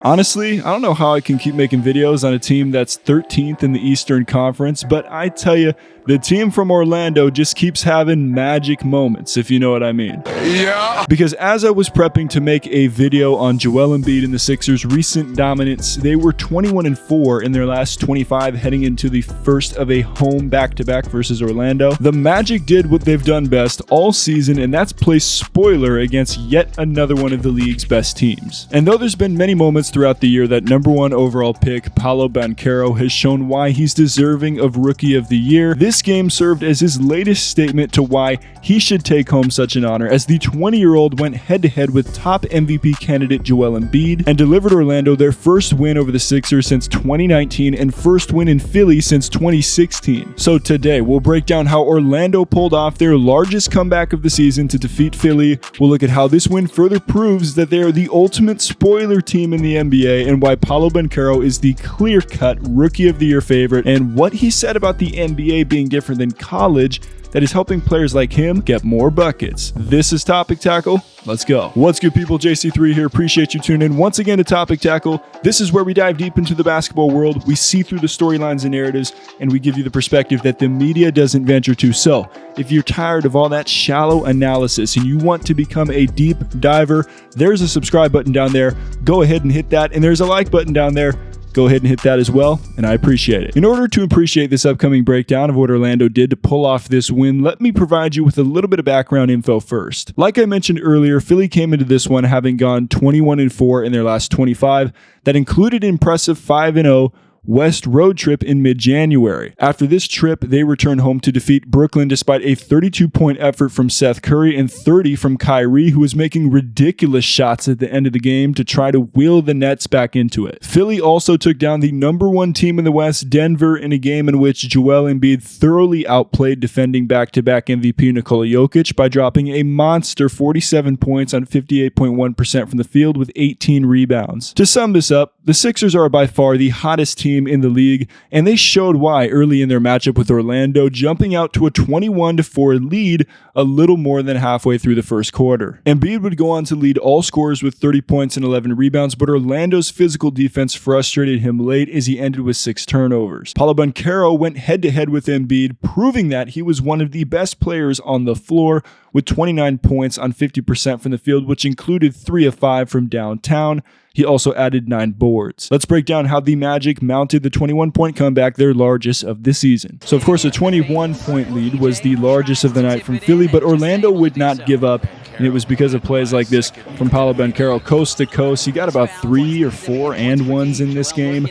Honestly, I don't know how I can keep making videos on a team that's 13th in the Eastern Conference, but I tell you, the team from Orlando just keeps having magic moments, if you know what I mean. Yeah. Because as I was prepping to make a video on Joel Embiid and the Sixers' recent dominance, they were 21-4 in their last 25 heading into the first of a home back-to-back versus Orlando. The Magic did what they've done best all season, and that's play spoiler against yet another one of the league's best teams. And though there's been many moments throughout the year that #1 overall pick Paolo Banchero has shown why he's deserving of Rookie of the Year, this game served as his latest statement to why he should take home such an honor, as the 20-year-old went head-to-head with top MVP candidate Joel Embiid and delivered Orlando their first win over the Sixers since 2019 and first win in Philly since 2016. So today, we'll break down how Orlando pulled off their largest comeback of the season to defeat Philly. We'll look at how this win further proves that they are the ultimate spoiler team in the NBA and why Paolo Banchero is the clear-cut Rookie of the Year favorite, and what he said about the NBA being different than college that is helping players like him get more buckets. This is Topic Tackle. Let's go. What's good, people? JC3 here. Appreciate you tuning in once again to Topic Tackle. This is where we dive deep into the basketball world. We see through the storylines and narratives, and we give you the perspective that the media doesn't venture to. So, if you're tired of all that shallow analysis and you want to become a deep diver, there's a subscribe button down there. Go ahead and hit that, and there's a like button down there. Go ahead and hit that as well, and I appreciate it. In order to appreciate this upcoming breakdown of what Orlando did to pull off this win, let me provide you with a little bit of background info first. Like I mentioned earlier, Philly came into this one having gone 21-4 in their last 25. That included an impressive 5-0 West road trip in mid-January. After this trip, they returned home to defeat Brooklyn despite a 32-point effort from Seth Curry and 30 from Kyrie, who was making ridiculous shots at the end of the game to try to wheel the Nets back into it. Philly also took down the #1 team in the West, Denver, in a game in which Joel Embiid thoroughly outplayed defending back-to-back MVP Nikola Jokic by dropping a monster 47 points on 58.1% from the field with 18 rebounds. To sum this up, the Sixers are by far the hottest team in the league, and they showed why early in their matchup with Orlando, jumping out to a 21-4 lead a little more than halfway through the first quarter. Embiid would go on to lead all scorers with 30 points and 11 rebounds, but Orlando's physical defense frustrated him late as he ended with 6 turnovers. Paolo Banchero went head-to-head with Embiid, proving that he was one of the best players on the floor with 29 points on 50% from the field, which included 3 of 5 from downtown. He also added 9 boards. Let's break down how the Magic mounted the 21-point comeback, their largest of the season. So, of course, a 21-point lead was the largest of the night from Philly, but Orlando would not give up, and it was because of plays like this from Paolo Banchero, coast to coast. He got about 3 or 4 and ones in this game,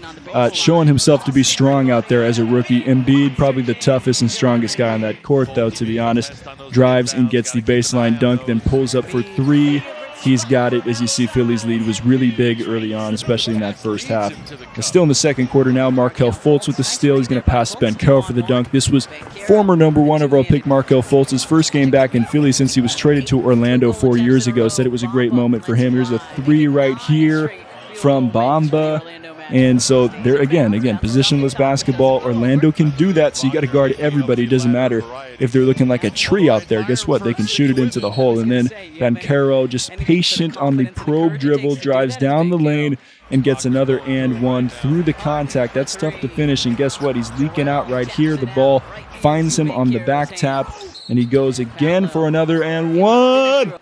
showing himself to be strong out there as a rookie. Embiid, probably the toughest and strongest guy on that court, though, to be honest. Drives and gets the baseline dunk, then pulls up for 3. He's got it. As you see, Philly's lead was really big early on, especially in that first half. But still in the second quarter now, Markelle Fultz with the steal. He's going to pass Banchero for the dunk. This was former #1 overall pick Markelle Fultz's first game back in Philly since he was traded to Orlando 4 years ago. Said it was a great moment for him. Here's a 3 right here from Bamba. And so there again, positionless basketball. Orlando can do that, so you got to guard everybody. It doesn't matter if they're looking like a tree out there. Guess what? They can shoot it into the hole. And then Banchero, just patient on the probe dribble, drives down the lane and gets another and one through the contact. That's tough to finish. And guess what? He's leaking out right here. The ball finds him on the back tap, and he goes again for another and one.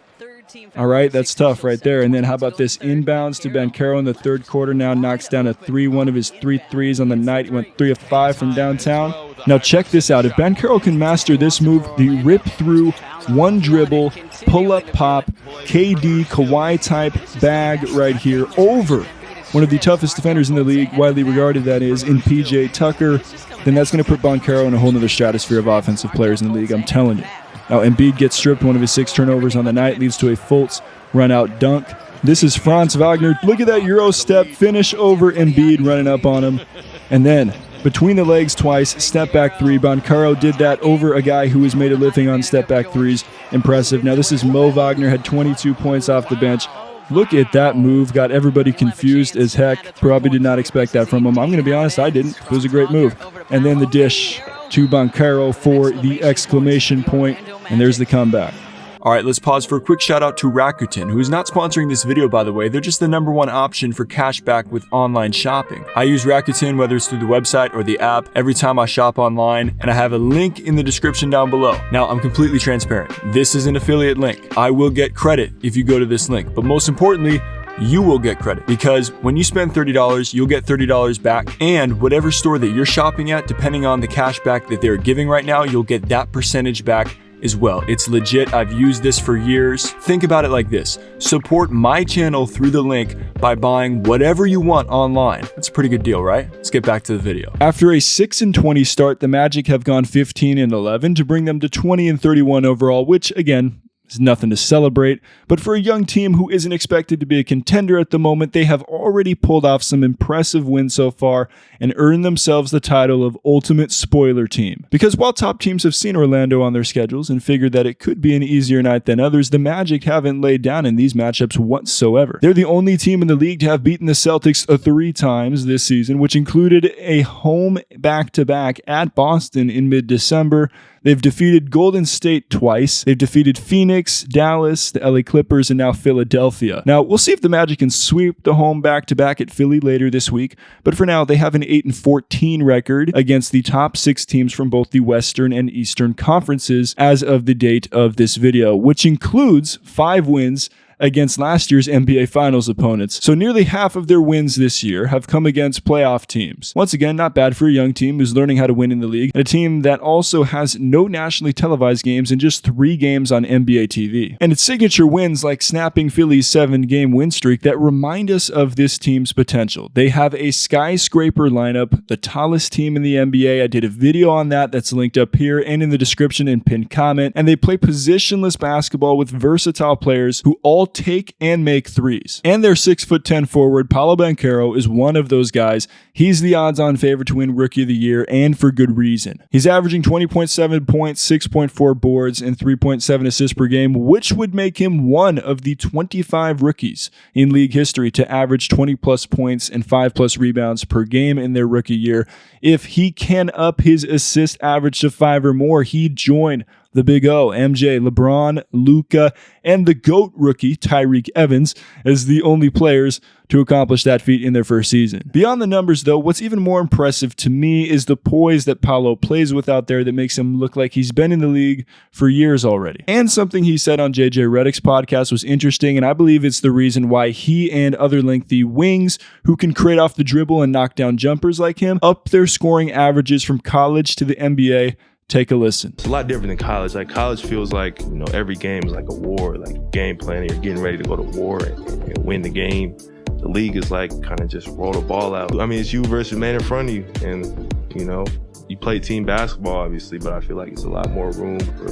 All right, that's tough right there. And then how about this inbounds to Banchero in the third quarter? Now knocks down a 3, one of his 3 threes on the night. He went 3 of 5 from downtown. Now check this out. If Banchero can master this move, the rip through, one dribble, pull up pop, KD, Kawhi type bag right here over one of the toughest defenders in the league, widely regarded that is, in PJ Tucker, then that's going to put Banchero in a whole nother stratosphere of offensive players in the league, I'm telling you. Now, Embiid gets stripped, one of his 6 turnovers on the night, leads to a Fultz run-out dunk. This is Franz Wagner. Look at that Euro step, finish over Embiid, running up on him. And then, between the legs twice, step-back 3. Banchero did that over a guy who was made a living on step-back 3s. Impressive. Now, this is Mo Wagner, had 22 points off the bench. Look at that move. Got everybody confused as heck. Probably did not expect that from him. I'm going to be honest, I didn't. It was a great move. And then the dish to Banchero for the exclamation point. And there's the comeback. Alright, let's pause for a quick shout out to Rakuten, who is not sponsoring this video by the way. They're just the #1 option for cashback with online shopping. I use Rakuten whether it's through the website or the app every time I shop online, and I have a link in the description down below. Now, I'm completely transparent. This is an affiliate link. I will get credit if you go to this link, but most importantly, you will get credit because when you spend $30, you'll get $30 back, and whatever store that you're shopping at, depending on the cash back that they're giving right now, you'll get that percentage back as well. It's legit. I've used this for years. Think about it like this. Support my channel through the link by buying whatever you want online. That's a pretty good deal, right? Let's get back to the video. After a 6-20 start, the Magic have gone 15-11 to bring them to 20-31 overall, which again, it's nothing to celebrate, but for a young team who isn't expected to be a contender at the moment, they have already pulled off some impressive wins so far and earned themselves the title of Ultimate Spoiler Team. Because while top teams have seen Orlando on their schedules and figured that it could be an easier night than others, the Magic haven't laid down in these matchups whatsoever. They're the only team in the league to have beaten the Celtics 3 times this season, which included a home back-to-back at Boston in mid-December. They've defeated Golden State twice. They've defeated Phoenix, Dallas, the LA Clippers, and now Philadelphia. Now, we'll see if the Magic can sweep the home back-to-back at Philly later this week, but for now, they have an 8-14 record against the top 6 teams from both the Western and Eastern conferences as of the date of this video, which includes 5 wins against last year's NBA Finals opponents. So nearly half of their wins this year have come against playoff teams. Once again, not bad for a young team who's learning how to win in the league, and a team that also has no nationally televised games and just 3 games on NBA TV. And its signature wins like snapping Philly's 7-game win streak that remind us of this team's potential. They have a skyscraper lineup, the tallest team in the NBA. I did a video on that that's linked up here and in the description and pinned comment, and they play positionless basketball with versatile players who all take and make threes. And their 6'10" forward, Paolo Banchero, is one of those guys. He's the odds-on favorite to win Rookie of the Year, and for good reason. He's averaging 20.7 points, 6.4 boards, and 3.7 assists per game, which would make him one of the 25 rookies in league history to average 20-plus points and 5-plus rebounds per game in their rookie year. If he can up his assist average to 5 or more, he'd join the Big O, MJ, LeBron, Luka, and the GOAT rookie, Tyreke Evans, as the only players to accomplish that feat in their first season. Beyond the numbers, though, what's even more impressive to me is the poise that Paolo plays with out there that makes him look like he's been in the league for years already. And something he said on JJ Redick's podcast was interesting, and I believe it's the reason why he and other lengthy wings who can create off the dribble and knock down jumpers like him up their scoring averages from college to the NBA. Take a listen. It's a lot different than college. Like college feels like, you know, every game is like a war, like game planning. You're getting ready to go to war and win the game. The league is like kind of just roll the ball out. I mean, it's you versus the man in front of you. And, you know, you play team basketball, obviously, but I feel like it's a lot more room for,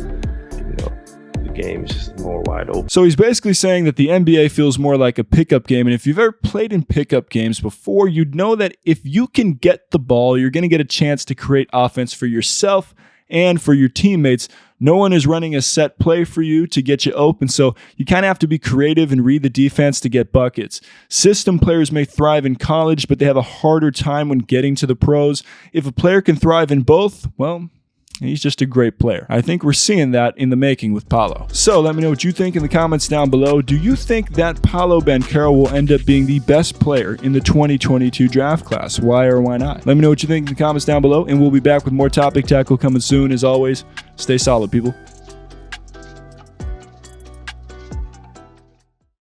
you know, the game is just more wide open. So he's basically saying that the NBA feels more like a pickup game. And if you've ever played in pickup games before, you'd know that if you can get the ball, you're going to get a chance to create offense for yourself and for your teammates. No one is running a set play for you to get you open, so you kind of have to be creative and read the defense to get buckets. System players may thrive in college, but they have a harder time when getting to the pros. If a player can thrive in both, well, he's just a great player. I think we're seeing that in the making with Paolo. So let me know what you think in the comments down below. Do you think that Paolo Banchero will end up being the best player in the 2022 draft class? Why or why not? Let me know what you think in the comments down below, and we'll be back with more Topic Tackle coming soon. As always, stay solid, people.